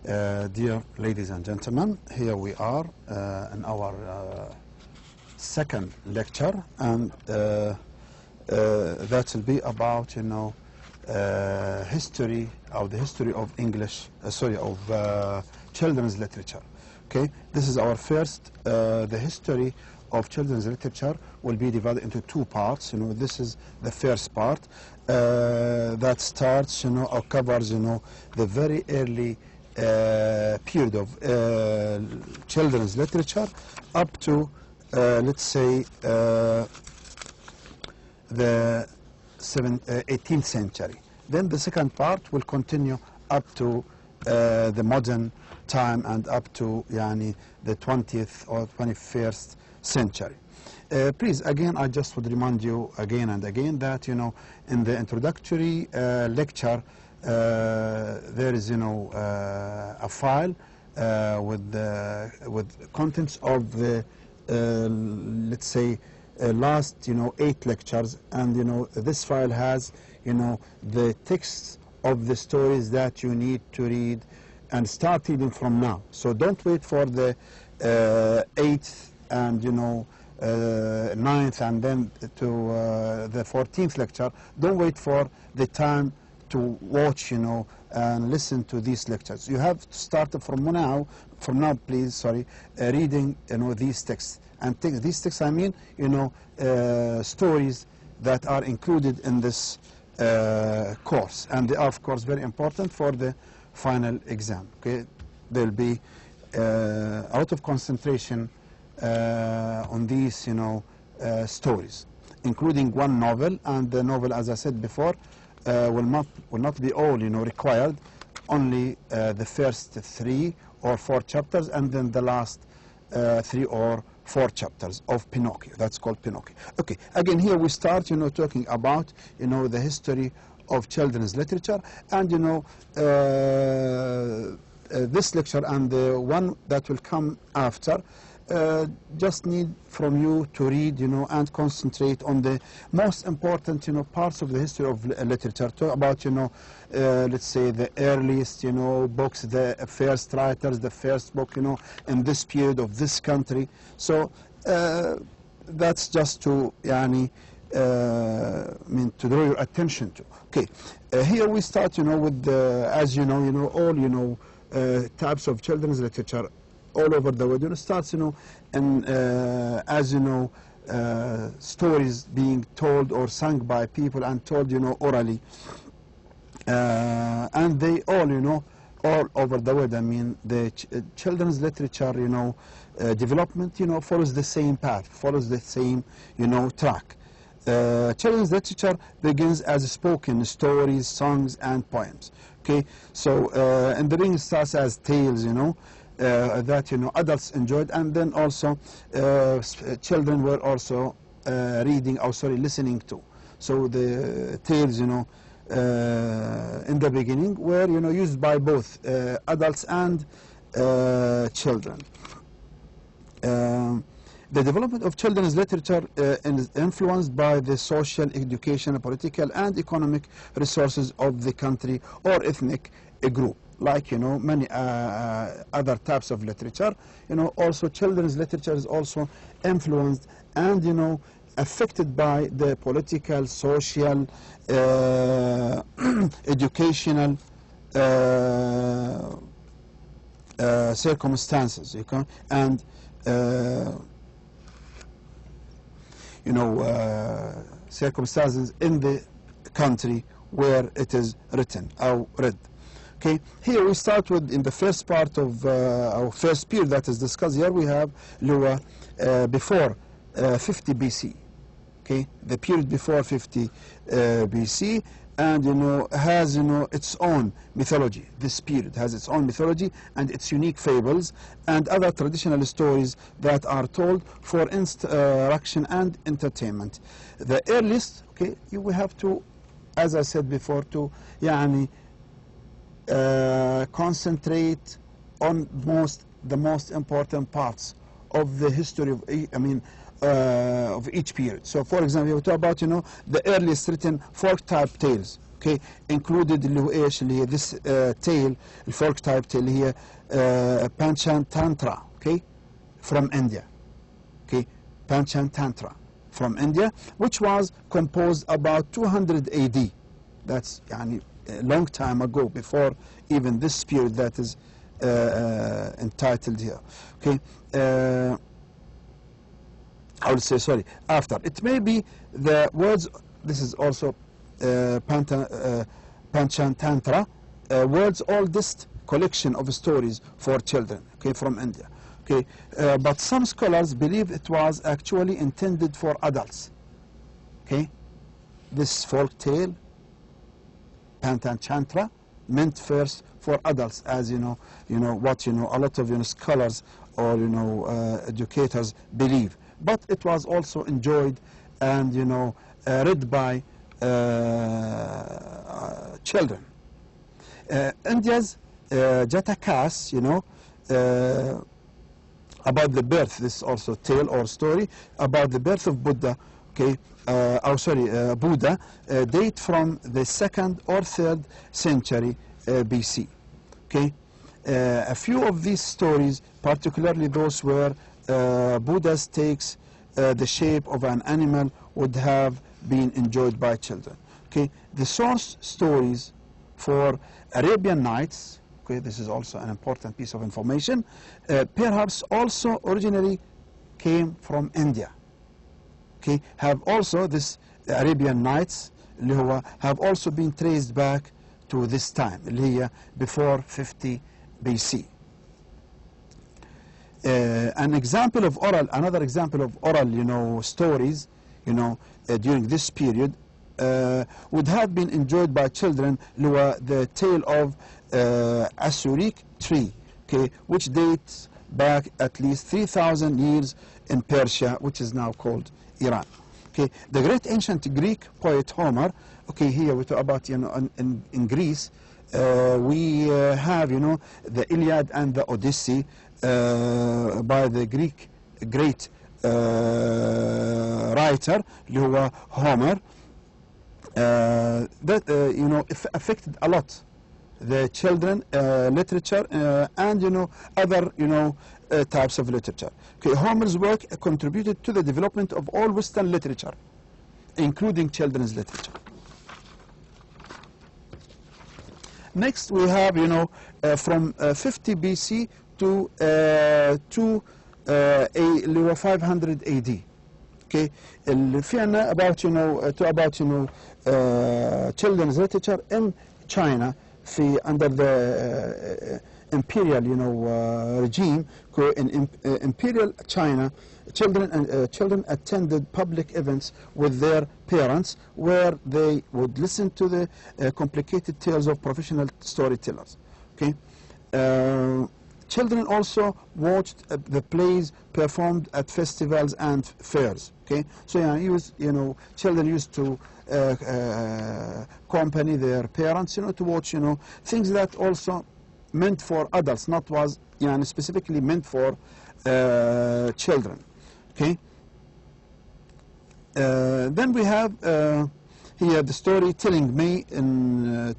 Dear ladies and gentlemen, here we are in our second lecture, and that will be about, history, or the history of English, children's literature. Okay, this is our first. The history of children's literature will be divided into two parts. This is the first part that starts, or covers, the very early period of children's literature up to, let's say, the 18th century. Then the second part will continue up to the modern time and up to the 20th or 21st century. Please, again, I just would remind you again and again that, in the introductory lecture, there is, a file with contents of the, let's say, last, 8 lectures, and, this file has, the texts of the stories that you need to read and start reading from now. So don't wait for the 8th and, 9th and then to the 14th lecture. Don't wait for the time to watch, and listen to these lectures. You have to start from now, please, reading, these texts. And these texts, I mean, stories that are included in this course. And they are, of course, very important for the final exam. Okay, there'll be a lot of concentration on these, stories, including one novel. And the novel, as I said before, will not be all, required. Only the first 3 or 4 chapters, and then the last 3 or 4 chapters of Pinocchio. That's called Pinocchio. Okay. Again, here we start, talking about, the history of children's literature, and this lecture and the one that will come after just need from you to read, and concentrate on the most important, parts of the history of literature. Talk about, let's say, the earliest, books, the first writers, the first book, in this period of this country. So that's just to, to draw your attention to. Okay, here we start, with the, as all, types of children's literature all over the world. Starts, and as stories being told or sung by people and told, orally, and they all, all over the world. I mean, the children's literature, development, follows the same path, follows the same, track. Children's literature begins as spoken stories, songs, and poems. Okay, so in the beginning starts as tales, that adults enjoyed, and then also children were also reading, or listening to. So the tales, in the beginning were used by both adults and children. The development of children's literature is influenced by the social, educational, political, and economic resources of the country or ethnic group. Like, many other types of literature, also children's literature is also influenced and, affected by the political, social, educational circumstances, and circumstances in the country where it is written or read. Okay, here we start with, in the first part of our first period that is discussed here, we have before 50 BC. Okay, the period before 50 BC, and has its own mythology. This period has its own mythology and its unique fables and other traditional stories that are told for instruction and entertainment. The earliest, okay, we have to, as I said before, to concentrate on the most important parts of the history of, of each period. So, for example, we talk about, the earliest written folk type tales. okay, included اللي هو ايش اللي هي this tale الfolk type tale اللي هي Panchatantra, okay, from India, okay, Panchatantra from India, which was composed about 200 AD. That's يعني a long time ago, before even this period that is entitled here, okay. I would say, sorry, after. It may be the words, this is also Panchatantra, world's oldest collection of stories for children, okay, from India. Okay, but some scholars believe it was actually intended for adults. Okay, this folk tale, Panchatantra, meant first for adults, as a lot of scholars or educators believe. But it was also enjoyed and read by children. India's Jatakas, about the birth, this is also tale or story about the birth of Buddha, okay, Buddha, date from the 2nd or 3rd century BC. Okay, a few of these stories, particularly those where Buddha takes the shape of an animal, would have been enjoyed by children. Okay, the source stories for Arabian Nights, okay, this is also an important piece of information, perhaps also originally came from India. Okay, have also this Arabian Nights have also been traced back to this time, before 50 BC. Another example of oral, stories, during this period would have been enjoyed by children, the tale of Asurik tree, okay, which dates back at least 3,000 years in Persia, which is now called Iran. Okay, the great ancient Greek poet Homer, okay, here we talk about, in Greece, we have, the Iliad and the Odyssey by the Greek great writer, Homer, that, affected a lot the children literature and other types of literature. Okay, Homer's work contributed to the development of all Western literature, including children's literature. Next, we have from 50 BC to 500 AD. Okay, في عنا about children's literature in China, under the imperial regime. In imperial China, children attended public events with their parents, where they would listen to the complicated tales of professional storytellers. Okay, children also watched the plays performed at festivals and fairs. Okay, so children used to accompany their parents, to watch, things that also meant for adults, not was, specifically meant for children. Okay. Then we have here the storytelling may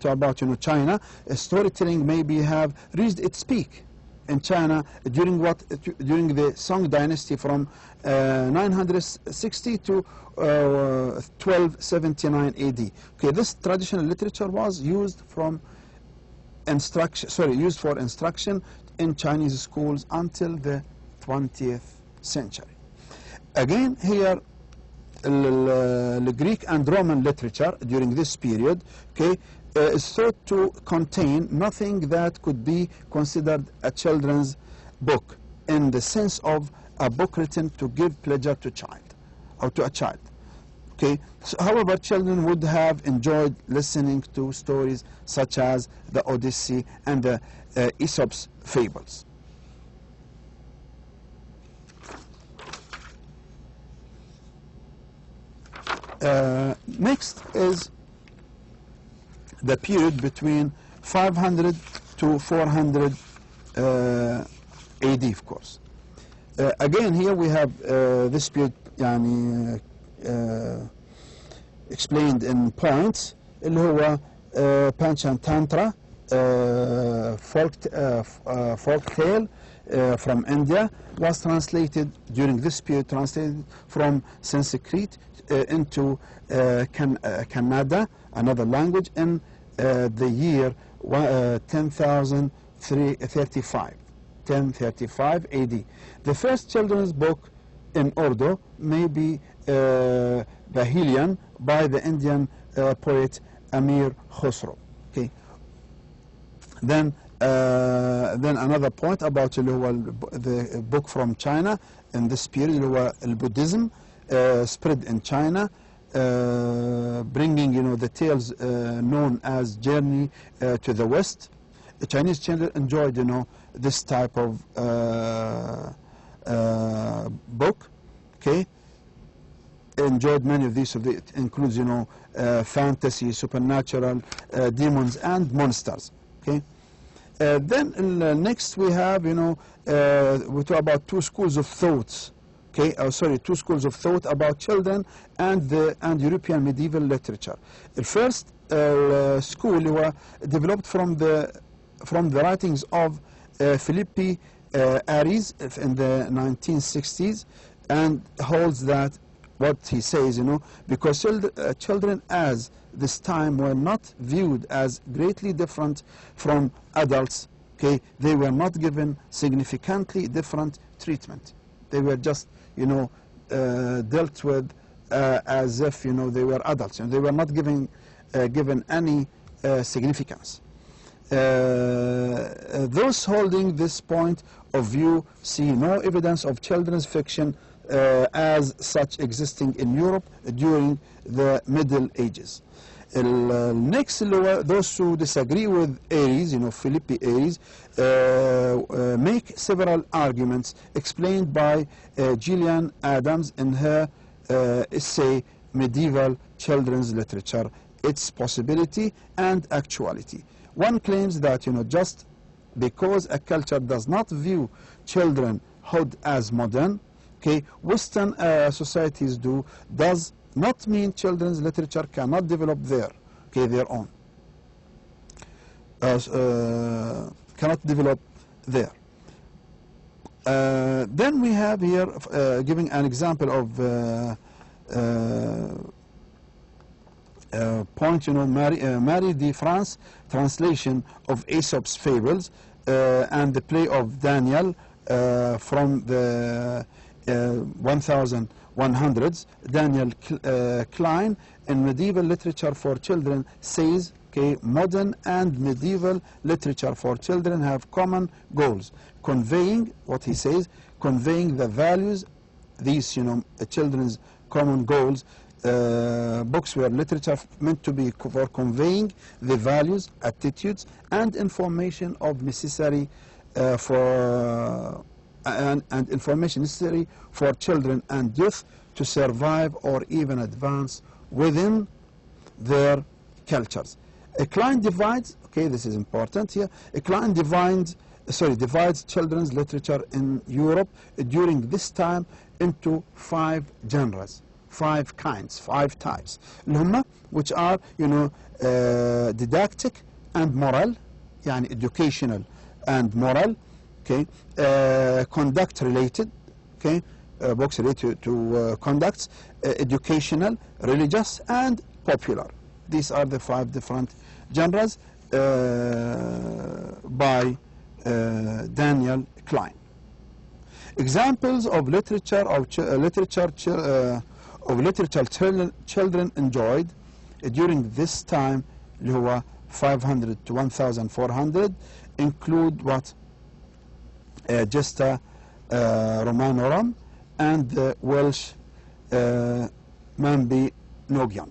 about China. Storytelling maybe have reached its peak in China during the Song dynasty from 960 to 1279 AD. Okay, this traditional literature was used for instruction in Chinese schools until the 20th century. Again, here the Greek and Roman literature during this period, okay, is thought to contain nothing that could be considered a children's book, in the sense of a book written to give pleasure to a child. Okay. So, however, children would have enjoyed listening to stories such as the Odyssey and the Aesop's fables. Next is the period between 500 to 400 AD, of course. Again, here we have this period explained in points, اللي هو Panchatantra, folk tale from India, was translated during this period, translated from Sanskrit into Kannada, another language, in the year 1035 AD. The first children's book in Urdu may be Bahilian by the Indian poet Amir Khusro. Okay. Then another point about the book from China in this period, Buddhism spread in China, bringing the tales known as Journey to the West. The Chinese children enjoyed this type of book. Okay, enjoyed many of these. It includes fantasy, supernatural, demons and monsters. Okay. Then next we have we talk about two schools of thoughts. Okay, two schools of thought about children and European medieval literature. The first school developed from the writings of Philippi Aries in the 1960s, and holds that what he says, because children as this time were not viewed as greatly different from adults. Okay, they were not given significantly different treatment. They were just dealt with as if they were adults, and they were not given any significance. Those holding this point of view see no evidence of children's fiction as such existing in Europe during the Middle Ages. Next, those who disagree with Aries, Philippi Aries, make several arguments explained by Gillian Adams in her essay Medieval Children's Literature, Its Possibility and Actuality. One claims that just because a culture does not view childrenhood as modern, okay, Western societies does not mean children's literature cannot develop their own. Cannot develop there. Then we have here giving an example of point, Marie de France translation of Aesop's Fables and the play of Daniel from the 1100s. Daniel Klein in Medieval Literature for Children says, okay, modern and medieval literature for children have common goals, conveying, what he says, conveying the values, these, children's common goals. Books were literature meant to be for conveying the values, attitudes, and information of necessary and information necessary for children and youth to survive or even advance within their cultures. Klein divides, okay, this is important here. Klein divides children's literature in Europe during this time into 5 genres, 5 kinds, 5 types, which are, didactic and moral, yani educational and moral, okay, conduct related, okay, books related to conducts, educational, religious, and popular. These are the 5 different genres by Daniel Klein. Examples of literature children enjoyed during this time, 500 to 1400, include what? Gesta Romanorum and the Welsh Mabinogion.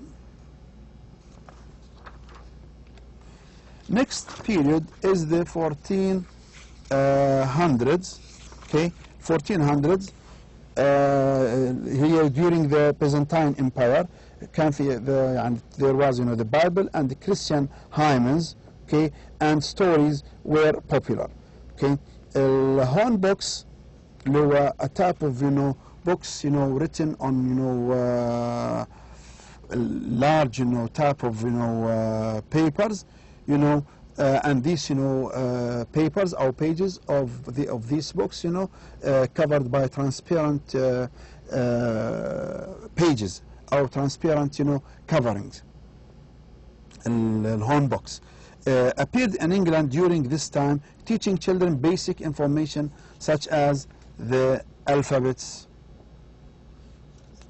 Next period is the 1400s, okay, 1400s. Here during the Byzantine Empire, there was the Bible and the Christian hymns, okay, and stories were popular, okay. Horn books were a type of books written on large, you know, type of, you know, papers, you know, and these, you know, papers or pages of these books, you know, covered by transparent pages or transparent, you know, coverings. الهون books appeared in England during this time, teaching children basic information such as the alphabets,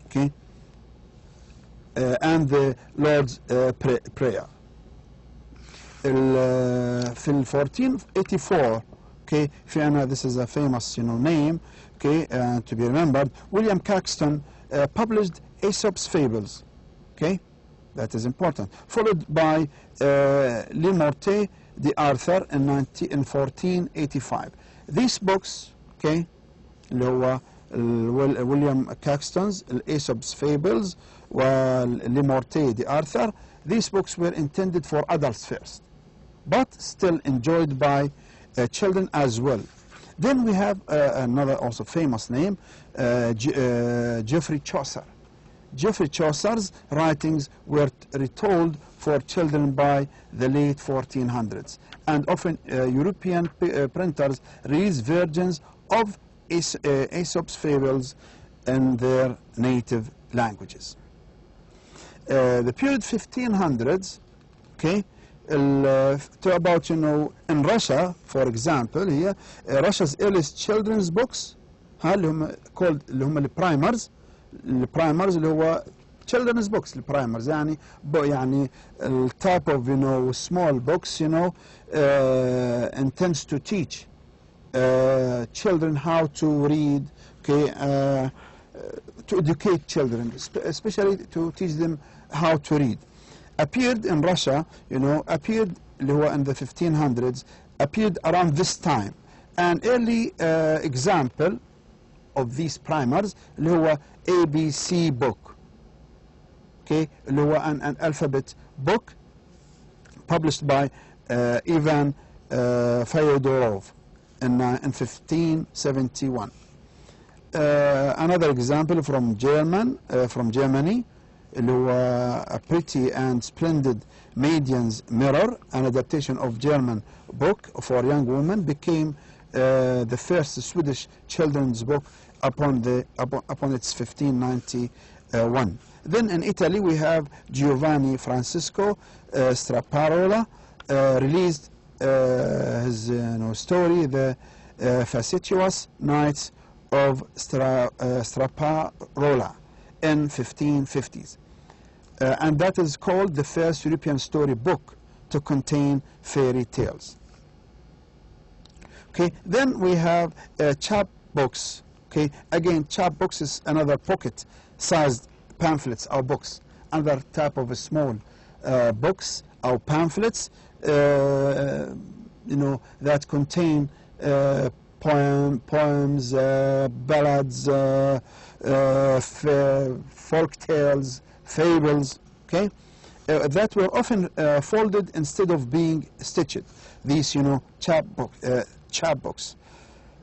okay, and the Lord's Prayer. في 1484, okay, this is a famous, you know, name, okay, to be remembered. William Caxton published Aesop's Fables, okay, that is important, followed by Le Morte d'Arthur in 1485. These books, okay, اللي هو William Caxton's Aesop's Fables Le Morte d'Arthur, these books were intended for adults first, but still enjoyed by children as well. Then we have another also famous name, Geoffrey Chaucer. Geoffrey Chaucer's writings were retold for children by the late 1400s, and often European printers released versions of Aesop's Fables in their native languages. The period 1500s, okay, to about, you know, in Russia, for example, here, Russia's earliest children's books, اللي هم called اللي هم البرايمرز اللي هو children's books, البرايمرز يعني يعني type of, you know, small books, you know, intends to teach children how to read, okay, to educate children, especially to teach them how to read. Appeared in Russia, you know, appeared اللي هو in the 1500s, appeared around this time. An early example of these primers اللي هو ABC book, okay, اللي هو an alphabet book published by Ivan Fyodorov in 1571. Another example from Germany, اللي هو A Pretty and Splendid Maiden's Mirror, an adaptation of German book for young women, became the first Swedish children's book upon its 1591. Then in Italy we have Giovanni Francesco Straparola, released his, you know, story, The Facetious Nights of Straparola in 1550s. And that is called the first European story book to contain fairy tales. Okay, then we have chapbooks. Okay, again, chapbooks is another pocket-sized pamphlets or books, another type of small books or pamphlets, you know, that contain poems, ballads, folk tales, fables, okay, that were often folded instead of being stitched. These, you know, chapbooks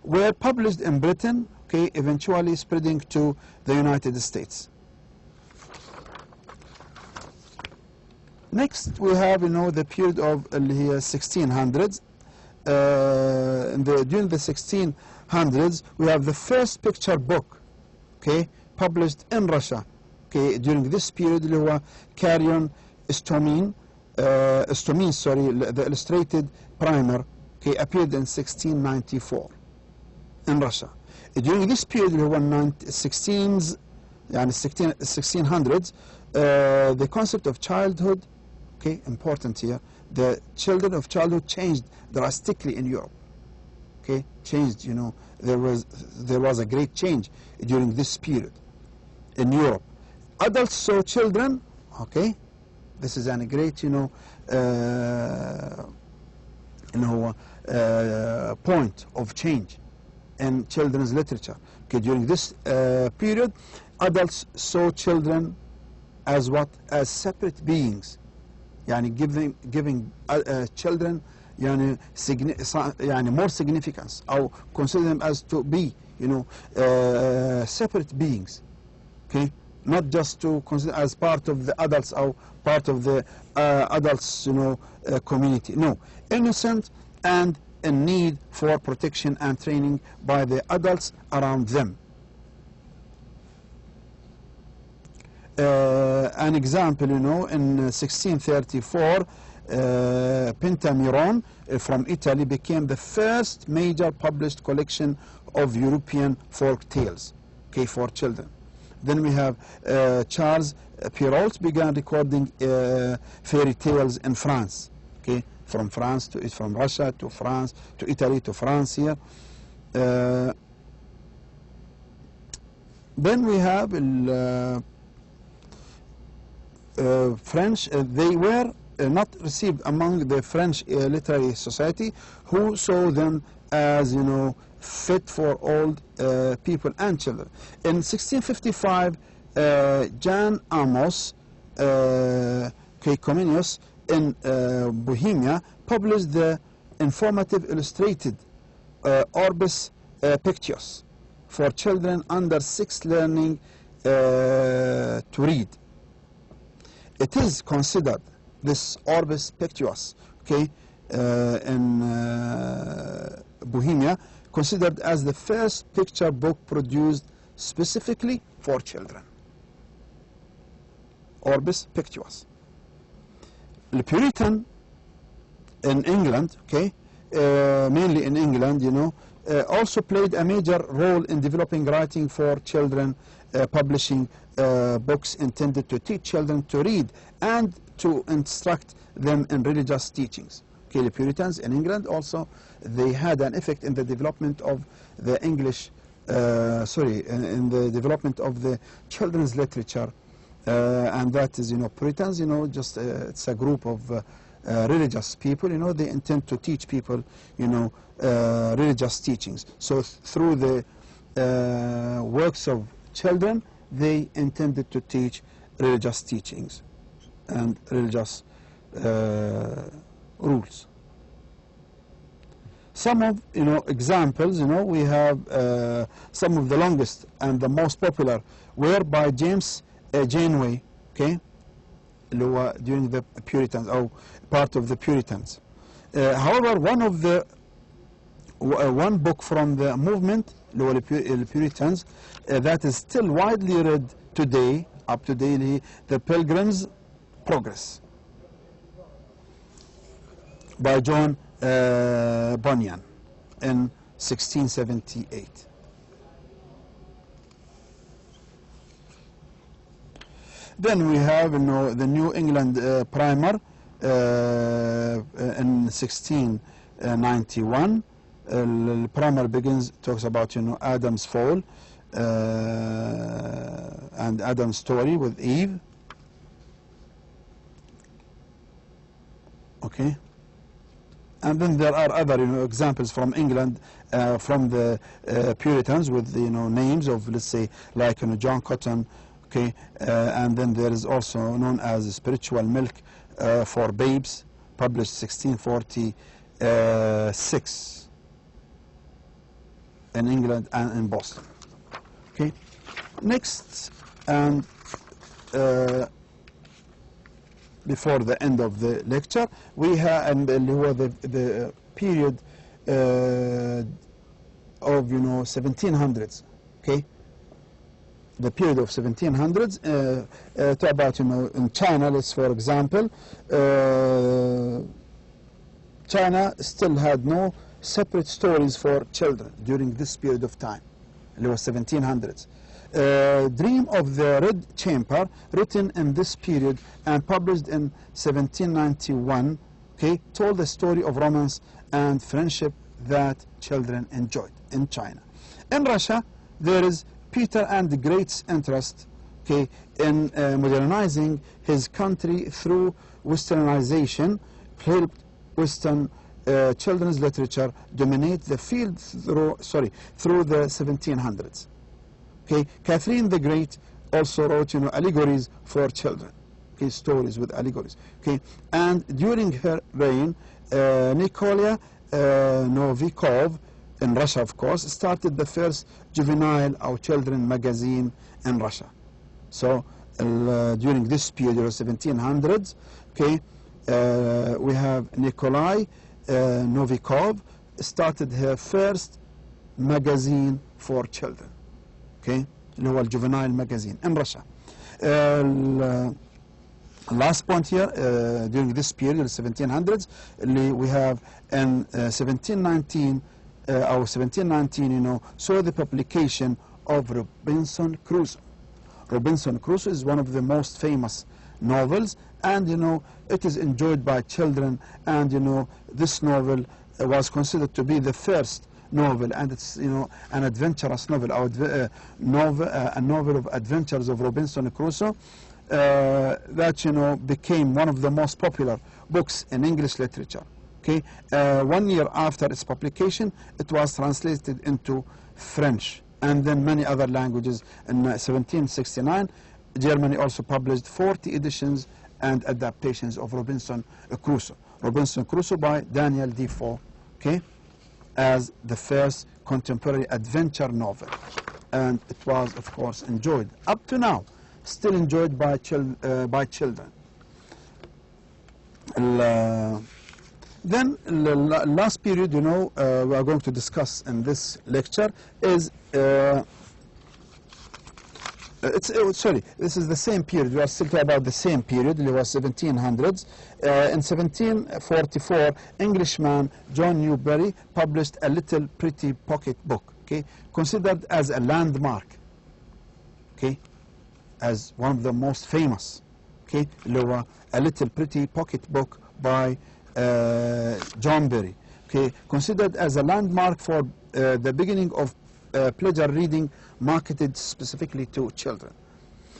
were published in Britain, okay, eventually spreading to the United States. Next, we have, you know, the period of the 1600s. During the 1600s, we have the first picture book, okay, published in Russia. Okay, during this period, اللي هو Carrion Istomin, the illustrated primer, okay, appeared in 1694 in Russia. During this period, اللي هو 1600s, the concept of childhood, okay, important here, the children of childhood changed drastically in Europe. Okay, changed, you know, there was a great change during this period in Europe. Adults saw children, okay, this is a great, you know, point of change in children's literature. Okay, during this period, adults saw children as what? As separate beings. يعني giving children يعني more significance, or consider them as to be, you know, separate beings, okay, not just to consider as part of the adults or part of the adults, community. No, innocent and in need for protection and training by the adults around them. An example, in 1634, Pentameron from Italy became the first major published collection of European folk tales, okay, for children. Then we have Charles Perrault began recording fairy tales in France, okay, from Russia to France to Italy to France here. Then we have French. They were not received among the French literary society, who saw them as, fit for old people and children. In 1655, Jan Amos Comenius in Bohemia published the informative illustrated Orbis Pictius for children under 6 learning to read. It is considered, this Orbis Pictius, okay, in Bohemia, considered as the first picture book produced specifically for children. Orbis Pictius. The Puritan in England, okay, mainly in England, also played a major role in developing writing for children, publishing books intended to teach children to read and to instruct them in religious teachings. Okay, the Puritans in England also, they had an effect in the development of the English, in the development of the children's literature, and that is, Puritans, just it's a group of religious people, they intend to teach people, religious teachings. So through the works of children, they intended to teach religious teachings and religious rules. Some of examples, we have some of the longest and the most popular were by James Janeway, okay, during the Puritans, or part of the Puritans. However, one book from the movement, the Puritans, that is still widely read today, up to daily, The Pilgrim's Progress by John Bunyan in 1678. Then we have the New England Primer in 1691. The primer talks about Adam's fall and Adam's story with Eve. Okay. And then there are other examples from England, from the Puritans with names of, let's say, like John Cotton, okay, and then there is also known as Spiritual Milk for Babes, published 1646 in England and in Boston. Okay, next, and before the end of the lecture, we have the period of 1700s. Okay, the period of 1700s. Talk about in China, let's for example, China still had no separate stories for children during this period of time. It was 1700s. Dream of the Red Chamber, written in this period and published in 1791, okay, told the story of romance and friendship that children enjoyed in China. In Russia, there is Peter and the Great's interest, okay, in modernizing his country through westernization helped Western children's literature dominate the field through the 1700s. Okay, Catherine the Great also wrote, allegories for children, okay, stories with allegories. Okay, and during her reign, Nikolai Novikov, in Russia, of course, started the first juvenile or children magazine in Russia. So during this period of 1700s, okay, we have Nikolai Novikov started her first magazine for children, okay, اللي هو الجوفنايل magazine in Russia. Last point here, during this period, 1700s, we have in 1719, or 1719, you know, saw the publication of Robinson Crusoe. Robinson Crusoe is one of the most famous novels, and you know, it is enjoyed by children, and you know, this novel was considered to be the first novel, and it's, you know, an adventurous novel, a novel of adventures of Robinson Crusoe, that, you know, became one of the most popular books in English literature. Okay, 1 year after its publication, it was translated into French and then many other languages. In 1769, Germany also published 40 editions and adaptations of Robinson Crusoe. Robinson Crusoe by Daniel Defoe, okay, as the first contemporary adventure novel, and it was, of course, enjoyed up to now. Still enjoyed by children. Then the last period, you know, we are going to discuss in this lecture is sorry, this is the same period. We are still talking about the same period. It was 1700s. In 1744, Englishman John Newbery published a little pretty pocket book, okay, considered as a landmark, okay, as one of the most famous, okay, a little pretty pocket book by John Berry, okay, considered as a landmark for the beginning of pleasure reading marketed specifically to children.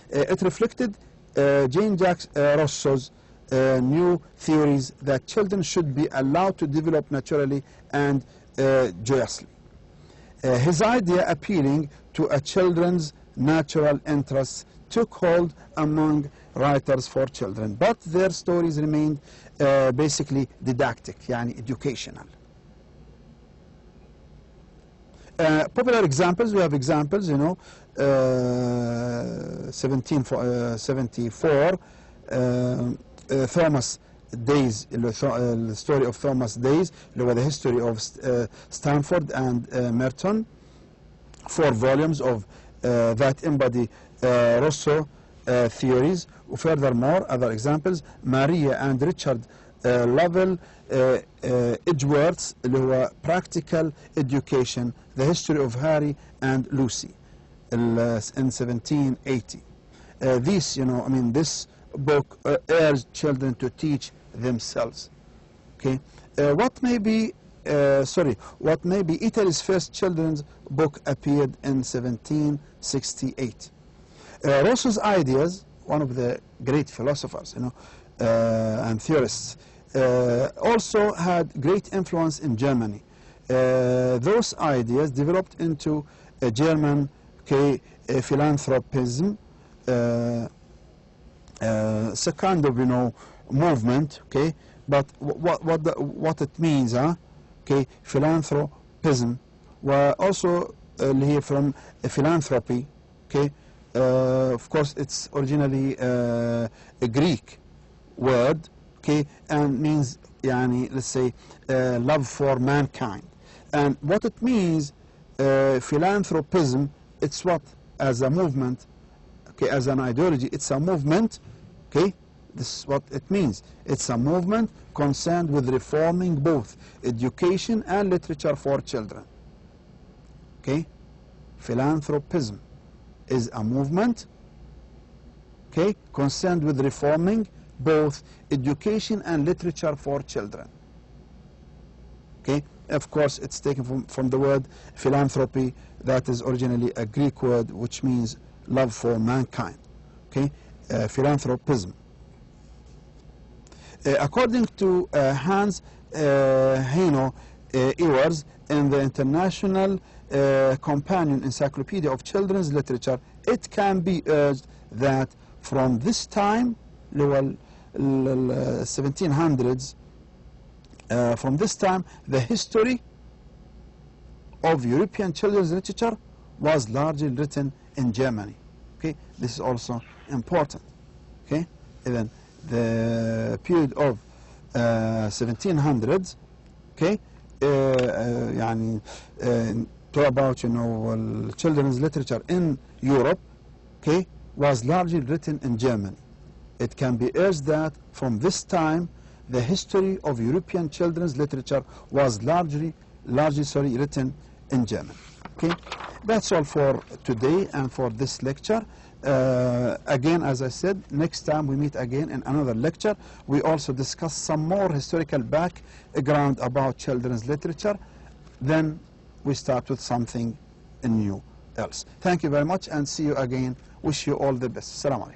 It reflected Jane Jacques Rousseau's new theories that children should be allowed to develop naturally and joyously. His idea appealing to a children's natural interests took hold among writers for children, but their stories remained basically didactic, yani educational. Popular examples, we have examples, you know, 1774, Thomas Days, the story of Thomas Days, the history of Stanford and Merton, 4 volumes of that embody Rousseau theories. Furthermore, other examples, Maria and Richard Lovell Edgeworth's Practical Education, the history of Harry and Lucy, in 1780. This, you know, I mean, this book urged children to teach themselves. Okay, what may be Italy's first children's book appeared in 1768. Rousseau's ideas, one of the great philosophers, you know, and theorists, also had great influence in Germany. Those ideas developed into a German philanthropism. It's a kind of, you know, movement, okay, but what it means, okay, philanthropism, were also here from philanthropy, okay. Of course, it's originally a Greek word, okay, and means, yani, let's say, love for mankind. And what it means, philanthropism, it's what, as a movement, okay, as an ideology, it's a movement, okay, this is what it means. It's a movement concerned with reforming both education and literature for children, okay. Philanthropism is a movement, okay, concerned with reforming both education and literature for children, okay. Of course, it's taken from the word philanthropy, that is originally a Greek word which means love for mankind, okay. Philanthropism. According to Hans Heino Ewers in the International Companion Encyclopedia of Children's Literature, it can be urged that from this time, 1700s, from this time, the history of European children's literature was largely written in Germany. Okay, this is also important. Okay, even the period of 1700s. Okay, يعني talk about, you know, children's literature in Europe, okay, was largely written in German. It can be urged that from this time the history of European children's literature was largely written in German. Okay, that's all for today and for this lecture. Again, as I said, next time we meet again in another lecture, we also discuss some more historical background about children's literature. Then we start with something new else. Thank you very much and see you again. Wish you all the best. Assalamu alaikum.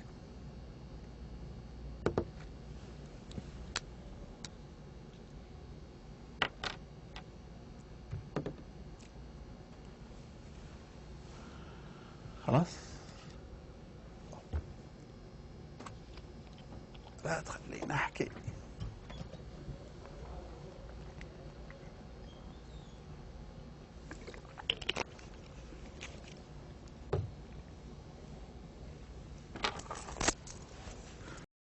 خلاص لا تخليني احكي